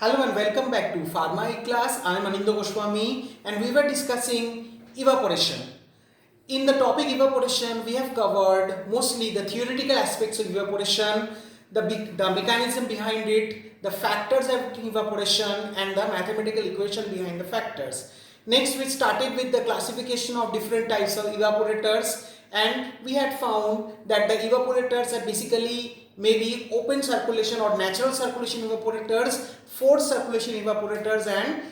Hello and welcome back to Pharma E-Class. I am Anindya Goswami and we were discussing evaporation. In the topic evaporation, we have covered mostly the theoretical aspects of evaporation, the mechanism behind it, the factors of evaporation and the mathematical equation behind the factors. Next, we started with the classification of different types of evaporators and we had found that the evaporators are basically maybe open circulation or natural circulation evaporators, forced circulation evaporators and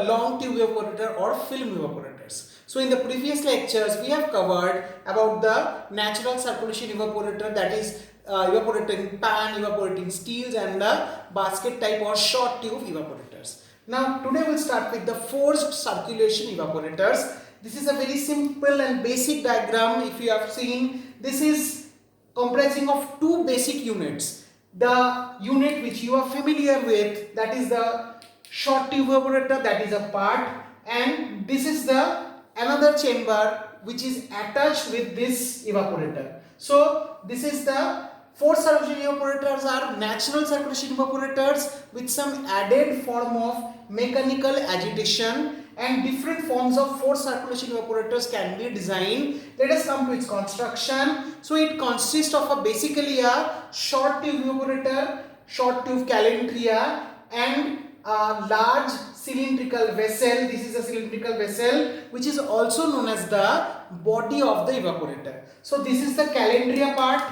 long tube evaporator or film evaporators. So in the previous lectures we have covered about the natural circulation evaporator, that is evaporating pan, evaporating steels and the basket type or short tube evaporators. Now today we'll start with the forced circulation evaporators. This is a very simple and basic diagram. If you have seen, this is comprising of two basic units. The unit which you are familiar with, that is the short tube evaporator, that is a part, and this is the another chamber which is attached with this evaporator. So this is the forced circulation evaporators are natural circulation evaporators with some added form of mechanical agitation, and different forms of forced circulation evaporators can be designed. Let us come to its construction. So it consists of basically a short tube evaporator, short tube calandria, and a large cylindrical vessel. This is a cylindrical vessel which is also known as the body of the evaporator. So this is the calandria part,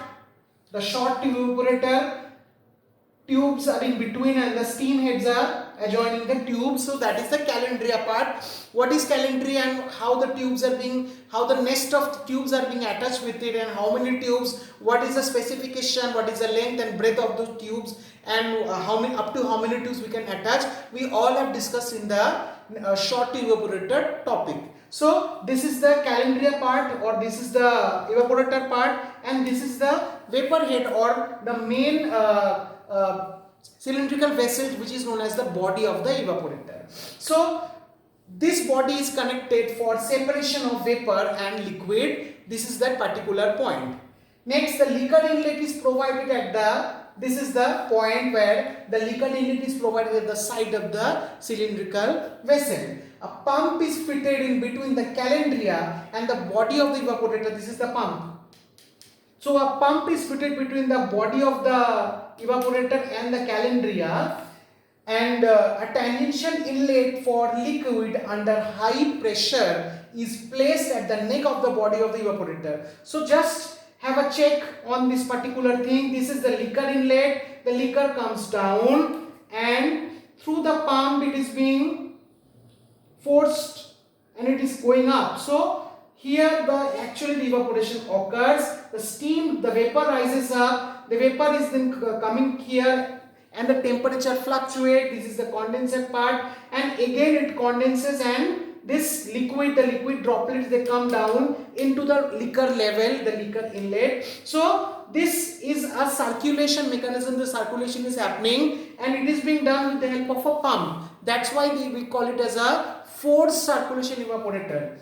the short tube evaporator. Tubes are in between and the steam heads are adjoining the tubes. So that is the calandria part. What is calandria and how the tubes are being, how the nest of tubes are being attached with it and how many tubes, what is the specification, what is the length and breadth of the tubes and how many, up to how many tubes we can attach, we all have discussed in the short tube evaporator topic. So this is the calandria part, or this is the evaporator part, and this is the vapor head or the main cylindrical vessel which is known as the body of the evaporator. So this body is connected for separation of vapor and liquid. This is that particular point. Next, the liquor inlet is provided at this is the point where the liquor inlet is provided at the side of the cylindrical vessel. A pump is fitted in between the calandria and the body of the evaporator. This is the pump. So a pump is fitted between the body of the evaporator and the calandria, and a tangential inlet for liquid under high pressure is placed at the neck of the body of the evaporator. So just have a check on this particular thing. This is the liquor inlet. The liquor comes down and through the pump it is being forced and it is going up. So here actually the evaporation occurs. The steam, the vapor rises up. The vapor is then coming here and the temperature fluctuates. This is the condensate part, and again it condenses and this liquid, the liquid droplets, they come down into the liquor level, the liquor inlet. So this is a circulation mechanism. The circulation is happening and it is being done with the help of a pump. That's why we call it as a forced circulation evaporator.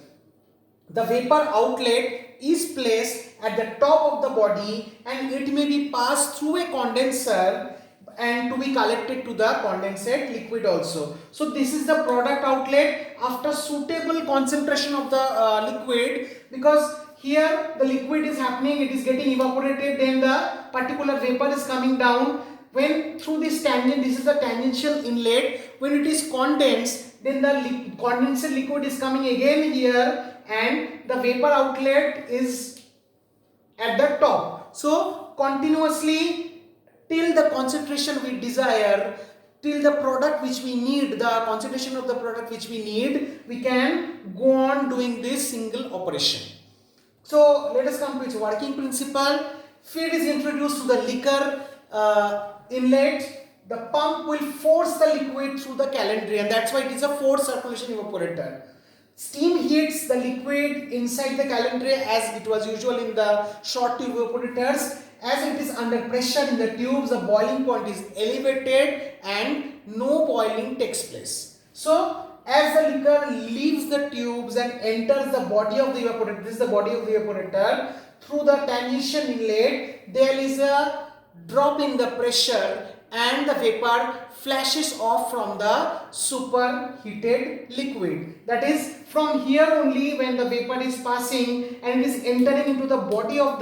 The vapor outlet is placed at the top of the body and it may be passed through a condenser and to be collected to the condensate liquid also. So this is the product outlet after suitable concentration of the liquid, because here the liquid is happening, it is getting evaporated, then the particular vapor is coming down. When through this tangent, this is the tangential inlet, when it is condensed, then the condensed liquid is coming again here and the vapor outlet is at the top. So continuously till the concentration we desire, till the product which we need, the concentration of the product which we need, we can go on doing this single operation. So let us come to its working principle. Feed is introduced to the liquor inlet. The pump will force the liquid through the calandria, and that's why it is a forced circulation evaporator. Steam heats the liquid inside the calandria as it was usual in the short tube evaporators. As it is under pressure in the tubes, the boiling point is elevated and no boiling takes place. So as the liquor leaves the tubes and enters the body of the evaporator, this is the body of the evaporator, through the tangential inlet, there is a drop in the pressure and the vapor flashes off from the superheated liquid. That is, from here only when the vapor is passing and it is entering into the body of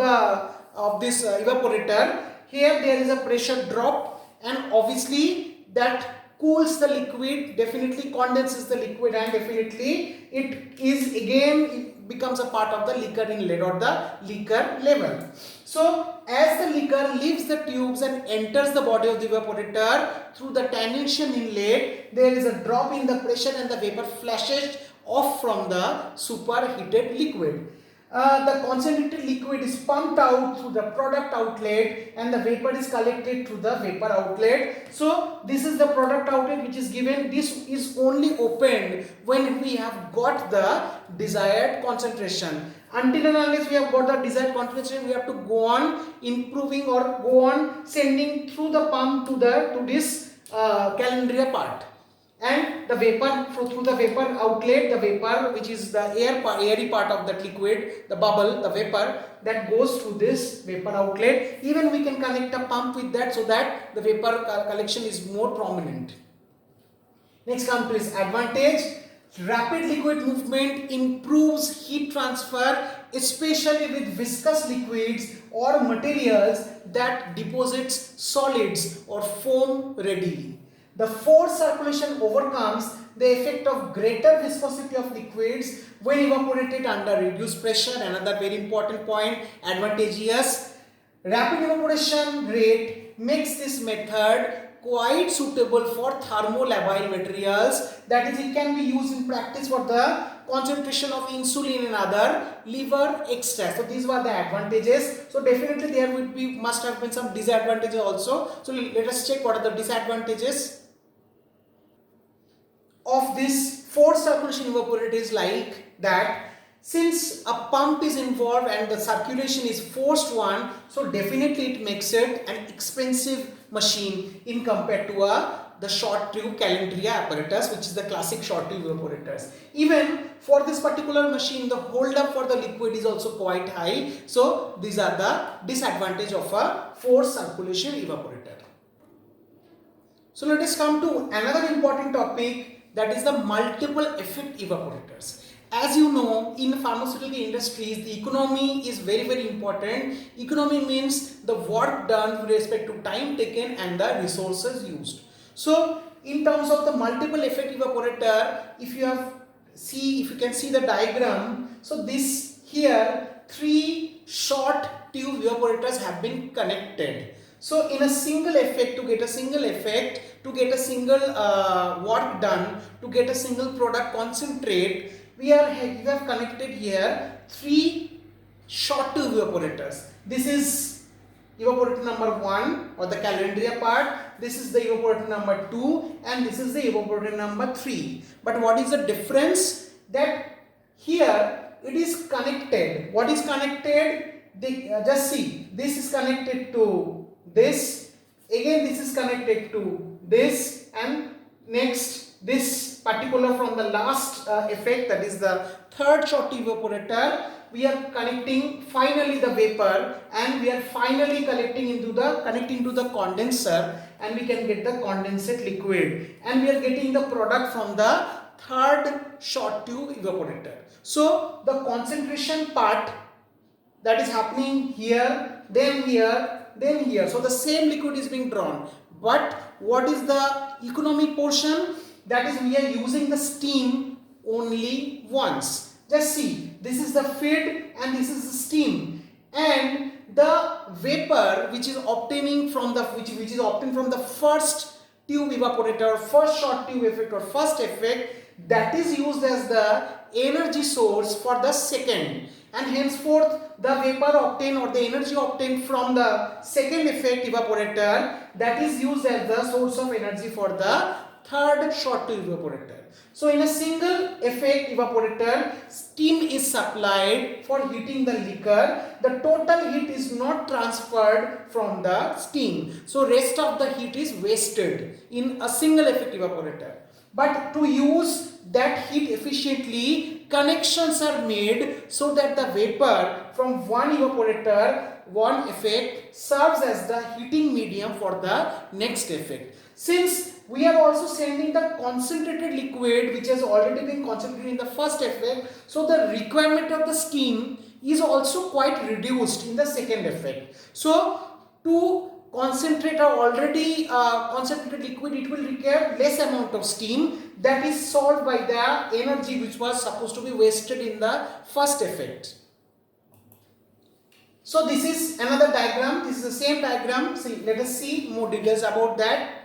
this evaporator, here there is a pressure drop, and obviously that cools the liquid, definitely condenses the liquid, and definitely it is again becomes a part of the liquor inlet or the liquor level. So as the liquor leaves the tubes and enters the body of the evaporator through the tangential inlet, there is a drop in the pressure and the vapor flashes off from the superheated liquid. The concentrated liquid is pumped out through the product outlet and the vapor is collected through the vapor outlet. So this is the product outlet which is given. This is only opened when we have got the desired concentration. Until and unless we have got the desired concentration, we have to go on improving or go on sending through the pump to this calandria part. And the vapor through the vapor outlet, the vapor which is the airy part of that liquid, the bubble, the vapor that goes through this vapor outlet. Even we can connect a pump with that so that the vapor collection is more prominent. Next come to its advantage. Rapid liquid movement improves heat transfer, especially with viscous liquids or materials that deposits solids or foam readily. The forced circulation overcomes the effect of greater viscosity of liquids when evaporated under reduced pressure. Another very important point, advantageous. Rapid evaporation rate makes this method quite suitable for thermolabile materials. That is, it can be used in practice for the concentration of insulin and other liver extracts. So these were the advantages. So definitely there must have been some disadvantages also. So let us check what are the disadvantages of this forced circulation evaporator. Is like that since a pump is involved and the circulation is forced one, so definitely it makes it an expensive machine in compared to the short tube calandria apparatus, which is the classic short tube evaporators. Even for this particular machine, the hold up for the liquid is also quite high. So these are the disadvantage of a forced circulation evaporator. So let us come to another important topic, that is the multiple effect evaporators. As you know, in pharmaceutical industries, the economy is very, very important. Economy means the work done with respect to time taken and the resources used. So in terms of the multiple effect evaporator, if you can see the diagram, so this here 3 short tube evaporators have been connected. So in a single effect, to get a single effect, to get a single work done, to get a single product concentrate, we have connected here 3 short tube evaporators. This is evaporator number 1 or the calandria part, this is the evaporator number 2, and this is the evaporator number 3. But what is the difference? That here it is connected. What is connected? Just see, this is connected to this, again this is connected to this, and next this particular from the last effect, that is the 3rd short tube evaporator, we are connecting finally the vapor, and we are finally connecting to the condenser, and we can get the condensate liquid, and we are getting the product from the 3rd short tube evaporator. So the concentration part that is happening here, then here, then here. So the same liquid is being drawn. But what is the economy portion? That is, we are using the steam only once. Just see, this is the feed and this is the steam, and the vapor which is obtaining from the which is obtained from the first tube evaporator, first short tube effect or first effect, that is used as the energy source for the second, and henceforth the vapor obtained or the energy obtained from the second effect evaporator, that is used as the source of energy for the 3rd short tube evaporator. So in a single effect evaporator, steam is supplied for heating the liquor. The total heat is not transferred from the steam. So rest of the heat is wasted in a single effect evaporator. but to use that heat efficiently, connections are made so that the vapor from one evaporator, one effect, serves as the heating medium for the next effect. Since we are also sending the concentrated liquid which has already been concentrated in the first effect, so the requirement of the steam is also quite reduced in the second effect. So to concentrate or already concentrated liquid, it will require less amount of steam, that is solved by the energy which was supposed to be wasted in the first effect. So this is another diagram. This is the same diagram. See, let us see more details about that.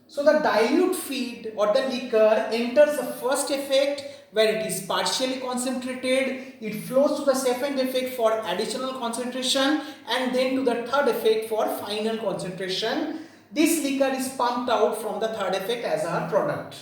So the dilute feed or the liquor enters the first effect where it is partially concentrated. It flows to the second effect for additional concentration and then to the third effect for final concentration. This liquor is pumped out from the third effect as our product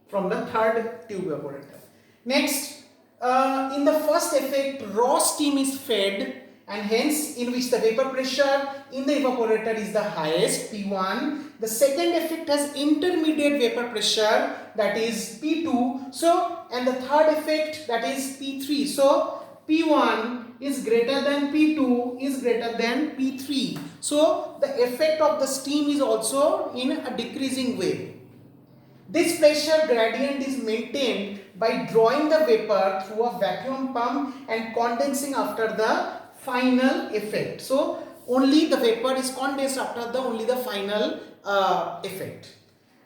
from the third tube evaporator. Next, in the first effect, raw steam is fed, and hence in which the vapor pressure in the evaporator is the highest, P1. The second effect has intermediate vapor pressure, that is P2. So, and the third effect, that is P3. So, P1 is greater than P2 is greater than P3. So, the effect of the steam is also in a decreasing way. This pressure gradient is maintained by drawing the vapor through a vacuum pump and condensing after the final effect. So only the vapor is condensed after only the final effect.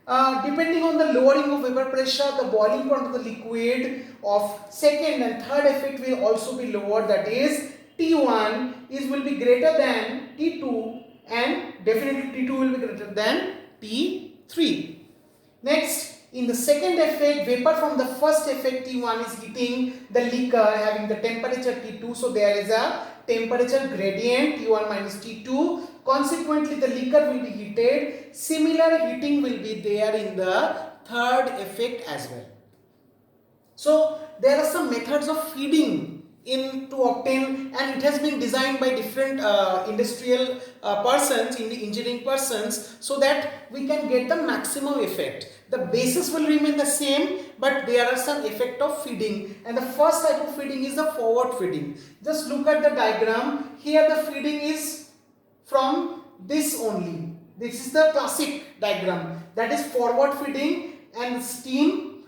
Depending on the lowering of vapor pressure, the boiling point of the liquid of second and third effect will also be lower. That is, T1 will be greater than T2 and definitely T2 will be greater than T3. Next, in the second effect, vapor from the first effect T1 is heating the liquor having the temperature T2. So there is a temperature gradient T1 minus T2. Consequently, the liquor will be heated. Similar heating will be there in the third effect as well. So there are some methods of feeding to obtain, and it has been designed by different industrial persons, in the engineering persons, so that we can get the maximum effect. The basis will remain the same, but there are some effect of feeding, and the first type of feeding is the forward feeding. Just look at the diagram. Here the feeding is from this only. This is the classic diagram, that is forward feeding and steam,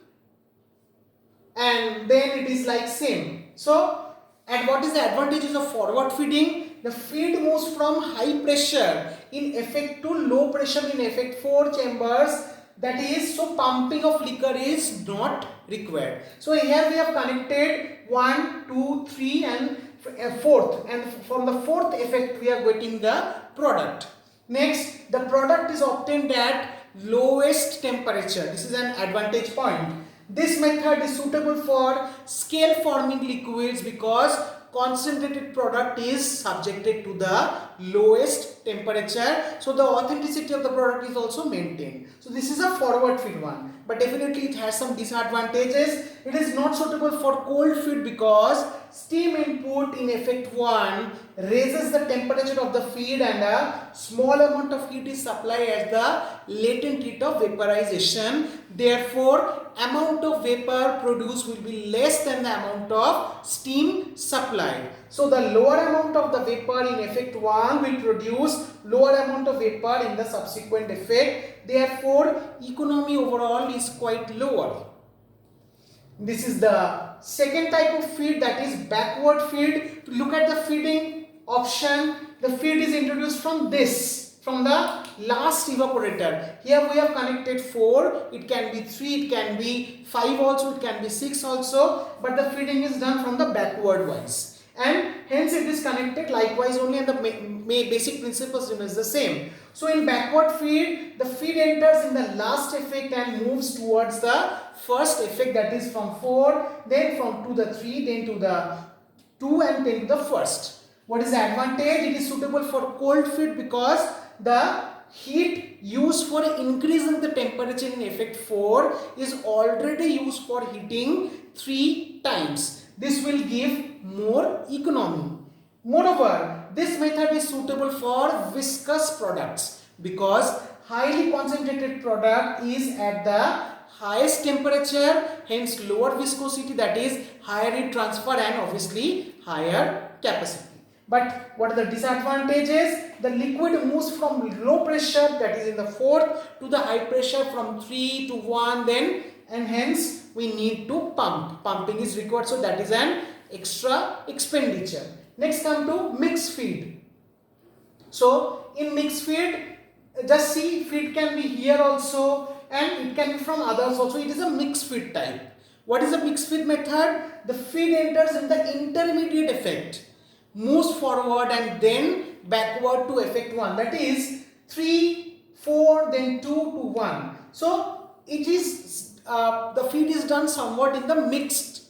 and then it is like same. So, and what is the advantages of forward feeding? The feed moves from high pressure in effect to low pressure in effect 4 chambers. That is, so pumping of liquor is not required. So here we have connected 1, 2, 3 and fourth, and from the fourth effect we are getting the product. Next, the product is obtained at lowest temperature. This is an advantage point. This method is suitable for scale forming liquids because concentrated product is subjected to the lowest temperature. So the authenticity of the product is also maintained. So this is a forward feed one, but definitely it has some disadvantages. It is not suitable for cold feed because steam input in effect 1 raises the temperature of the feed and a small amount of heat is supplied as the latent heat of vaporization. Therefore, amount of vapor produced will be less than the amount of steam supplied. So the lower amount of the vapor in effect 1 will produce lower amount of vapor in the subsequent effect. Therefore, economy overall is quite lower. This is the second type of feed, that is backward feed. To look at the feeding option, the feed is introduced from the last evaporator. Here we have connected 4, it can be 3, it can be 5 also, it can be 6 also, but the feeding is done from the backward wise, and hence it is connected likewise only, and the basic principles remains the same. So in backward feed, the feed enters in the last effect and moves towards the first effect, that is from 4, then from to the 3, then to the 2 and then to the first. What is the advantage? It is suitable for cold feed because the heat used for increasing the temperature in effect 4 is already used for heating 3 times. This will give more economy. Moreover, this method is suitable for viscous products because highly concentrated product is at the highest temperature, hence lower viscosity, that is higher heat transfer and obviously higher capacity. But what are the disadvantages? The liquid moves from low pressure, that is in the fourth, to the high pressure from 3 to 1 then, and hence we need to pump. Pumping is required, so that is an extra expenditure. Next come to mixed feed. So in mixed feed, just see, feed can be here also and it can be from others also. It is a mixed feed type. What is a mixed feed method? The feed enters in the intermediate effect, moves forward and then backward to effect 1, that is 3, 4, then 2 to 1. So it is the feed is done somewhat in the mixed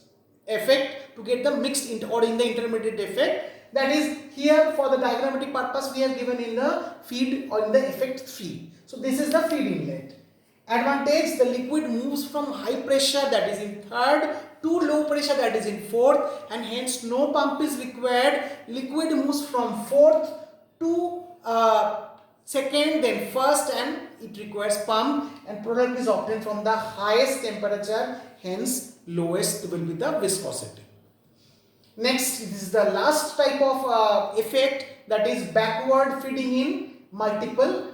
effect to get the mixed or in the intermediate effect. That is, here for the diagrammatic purpose we have given in the feed or in the effect 3. So this is the feed inlet. Advantage, the liquid moves from high pressure, that is in third, to low pressure, that is in fourth, and hence no pump is required. Liquid moves from fourth to second, then first, and it requires pump, and product is obtained from the highest temperature, hence lowest will be the viscosity. Next, this is the last type of effect, that is backward feeding in multiple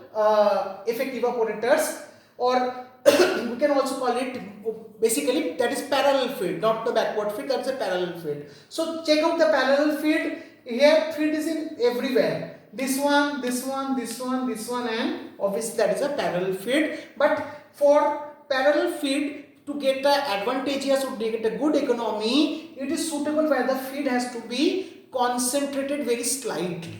effect evaporators, or we can also call it, basically that is parallel feed, not the backward feed, that is a parallel feed. So check out the parallel feed. Here feed is in everywhere. This one, this one, this one, this one, and obviously that is a parallel feed. But for parallel feed, to get the advantageous, to get a good economy, it is suitable where the feed has to be concentrated very slightly.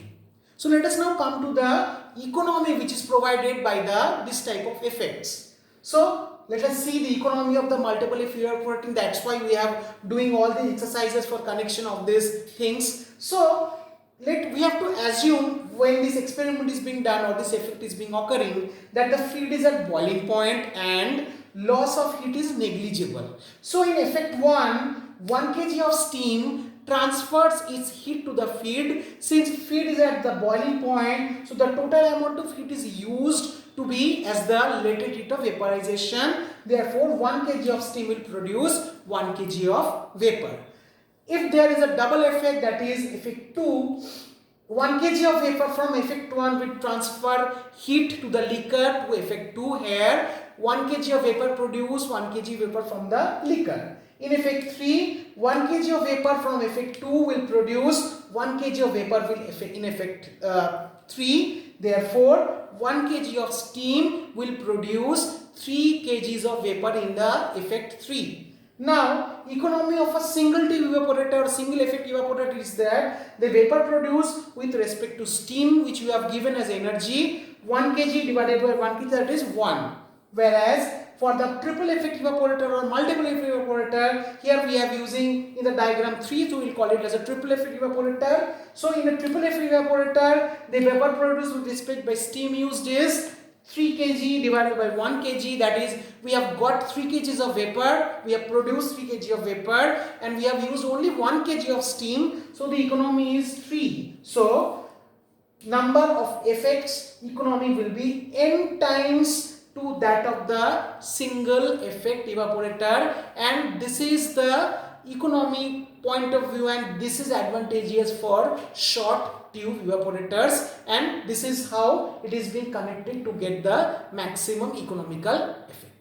So let us now come to the economy which is provided by this type of effects. So let us see the economy of the multiple effect evaporating. That's why we are doing all the exercises for connection of these things. So we have to assume when this experiment is being done or this effect is being occurring, that the feed is at boiling point and loss of heat is negligible. So in effect 1 kg of steam transfers its heat to the feed. Since feed is at the boiling point, so the total amount of heat is used to be as the latent heat of vaporization. Therefore 1 kg of steam will produce 1 kg of vapor. If there is a double effect, that is effect 2, 1 kg of vapor from effect 1 will transfer heat to the liquor to effect 2. Here 1 kg of vapor produce 1 kg vapor from the liquor. In effect 3, 1 kg of vapor from effect 2 will produce 1 kg of vapor in effect 3. Therefore 1 kg of steam will produce 3 kgs of vapor in the effect 3. Now, economy of a single tube evaporator or single effect evaporator is that the vapor produced with respect to steam, which we have given as energy, 1 kg divided by 1 kg, that is 1. Whereas for the triple effect evaporator or multiple effect evaporator, here we are using in the diagram 3, so we will call it as a triple effect evaporator. So in a triple effect evaporator, the vapor produced with respect by steam used is 3 kg divided by 1 kg, that is we have got 3 kgs of vapor, we have produced 3 kg of vapor, and we have used only 1 kg of steam, so the economy is 3. So number of effects economy will be n times to that of the single effect evaporator, and this is the economy point of view, and this is advantageous for short tube evaporators, and this is how it is being connected to get the maximum economical effect.